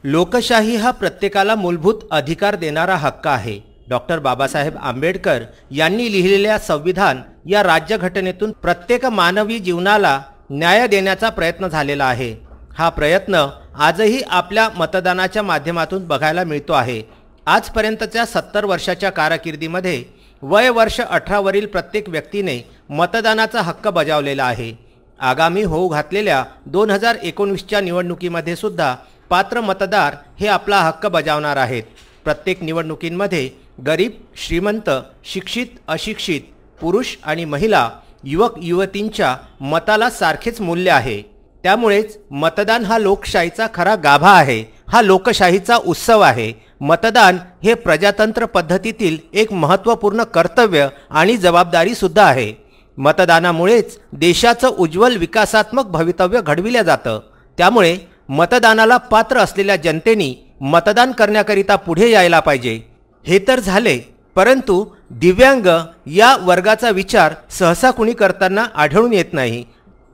लोकशाही हा प्रत्येकाला मूलभूत अधिकार देणारा हक्क आहे। डॉक्टर बाबासाहेब आंबेडकर यांनी लिहिलेल्या संविधान या राज्यघटनेतून प्रत्येक मानवी जीवनाला न्याय देण्याचा प्रयत्न झालेला आहे। हा प्रयत्न आजही आपल्या मतदानाच्या माध्यमातून बघायला मिळतो आहे। आजपर्यंतच्या 70 वर्षाच्या कारकिर्दीमध्ये वय वर्ष 18 वरील प्रत्येक व्यक्तीने मतदानाचा हक्क बजावलेला आहे। आगामी होऊ घातलेल्या 2019च्या निवडणुकीमध्ये सुद्धा पात्र मतदार हे आपला हक्क बजावणार आहेत। प्रत्येक निवडणुकीमध्ये गरीब, श्रीमंत, शिक्षित, अशिक्षित, पुरुष आणि महिला, युवक युवतींच्या मताला सारखेच मूल्य आहे। त्यामुळेच मतदान हा लोकशाहीचा खरा गाभा आहे। हा लोकशाहीचा उत्सव आहे। मतदान हे प्रजातंत्र पद्धतीतील एक महत्त्वपूर्ण कर्तव्य आणि जबाबदारी सुद्धा आहे। मतदानामुळेच देशाचं उज्ज्वल विकासात्मक भवितव्य घडविले जातं। त्यामुळे मतदानाला पात्र असलेल्या जनतेने मतदान करण्याकरिता पुढे यायला पाहिजे। हे तर झाले, परंतु दिव्यांग या वर्गाचा विचार सहसा कुणी करताना आढळून येत नाही।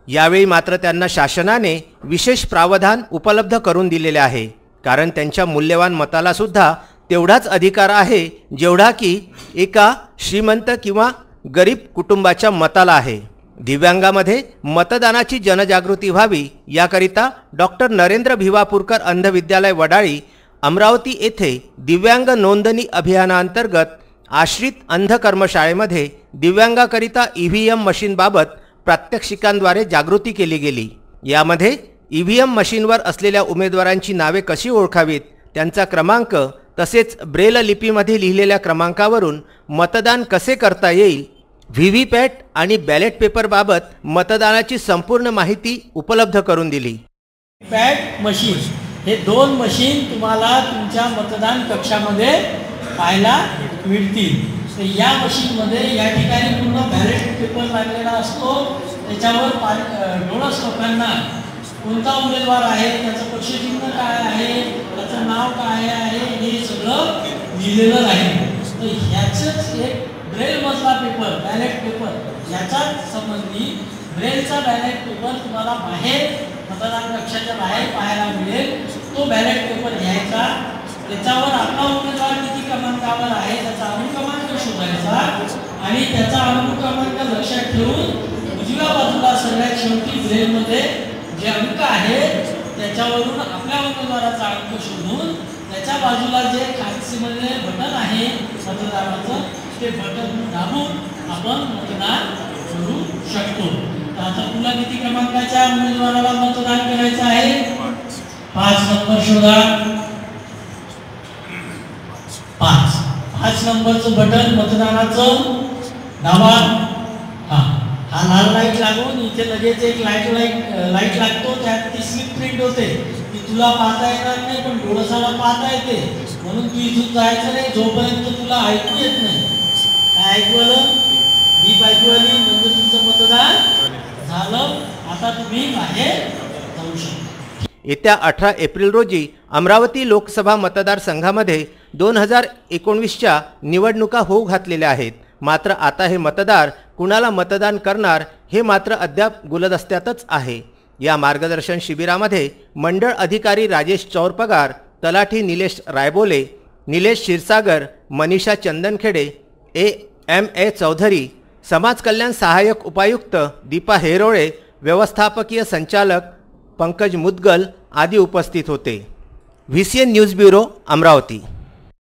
यावेळी मात्र त्यांना शासनाने विशेष प्रावधान उपलब्ध करून दिलेले आहे, कारण त्यांच्या मूल्यवान मताला सुद्धा तेवढाच अधिकार आहे जेवढा की एका श्रीमंत किंवा गरीब कुटुंबाच्या मताला आहे। दिव्यांगामध्ये मतदानाची जनजागृती व्हावी याकरिता डॉक्टर नरेंद्र भिवापूरकर अंध विद्यालय वडाळी अमरावती येथे दिव्यांग नोंदणी अभियानांतर्गत आश्रित अंध कर्मशाळेमध्ये दिव्यांगाकरिता ईव्हीएम मशीनबाबत प्रात्यक्षिकांद्वारे जागृती केली गेली। यामध्ये ईव्हीएम मशीनवर असलेल्या उमेदवारांची नावे कशी ओळखावीत, त्यांचा क्रमांक तसेच ब्रेल लिपीमध्ये लिहिलेल्या क्रमांकावरून मतदान कसे करता येईल, व्हीव्हीपॅट आणि बॅलेट पेपरबाबत मतदानाची संपूर्ण माहिती उपलब्ध करून दिली। पॅट मशीन हे 2 मशीन तुम्हाला तुमच्या मतदान कक्षामध्ये पाहायला मिळतील। तर या मशीनमध्ये या ठिकाणी पूर्ण बॅलेट पेपर लागलेला असतो। त्याच्यावर डोळस लोकांना कोणता उमेदवार आहे, त्याचं पक्षचिन्ह काय आहे, त्याचं नाव काय आहे, हे सगळं लिहिलेलं आहे। तर ह्याचंच एक ब्रेल मधला पेपर, बॅलेट पेपर याच्याच संबंधी ब्रेलचा बॅलेट पेपर तुम्हाला बाहेर मतदान कक्षाच्या बाहेर पाहायला मिळेल। तो बॅलेट पेपर घ्यायचा, त्याच्यावर आपला उमेदवार किती क्रमांकावर आहे त्याचा अनुक्रमांक शोधायचा आणि त्याचा अनुक्रमांक लक्षात ठेवून उजव्या बाजूला सगळ्यात शेवटी ब्रेलमध्ये जे अंक आहेत त्याच्यावरून आपल्या उमेदवाराचा अंक शोधून त्याच्या बाजूला जे खाचीमध्ये बटन आहे मतदानाचं ते बटन दाबून आपण मतदान करू शकतो। तर आता तुला किती क्रमांकाच्या उमेदवाराला मतदान करायचं आहे? 5 नंबर शोधा। 5 नंबरचं बटन मतदानाचं दाबा। हा लाल लाईट लागून इथे लगेच एक लाईट लागतो, त्यात ती स्लिप प्रिंट होते। ती तुला पाहता येणार नाही पण डोळसाला पाहता येते, म्हणून तू इथून जायचं नाही जोपर्यंत तुला ऐकू येत नाही। काय ऐकू आलं? बीप ऐकू आली म्हणजे तुमचं मतदान झालं। आता तुम्ही बाहेर जाऊ शकता। येत्या 18 एप्रिल रोजी अमरावती लोकसभा मतदारसंघामध्ये 2019च्या निवडणुका होऊ घातलेल्या आहेत। मात्र आता हे मतदार कुणाला मतदान करणार हे मात्र अद्याप गुलदस्त्यातच आहे। या मार्गदर्शन शिबिरामध्ये मंडळ अधिकारी राजेश चौरपगार, तलाठी निलेश रायबोले, निलेश क्षीरसागर, मनीषा चंदनखेडे, ए चौधरी, समाज कल्याण सहाय्यक उपायुक्त दीपा हेरोळे, व्यवस्थापकीय संचालक पंकज मुदगल आदी उपस्थित होते। VCN news bureau Amravati.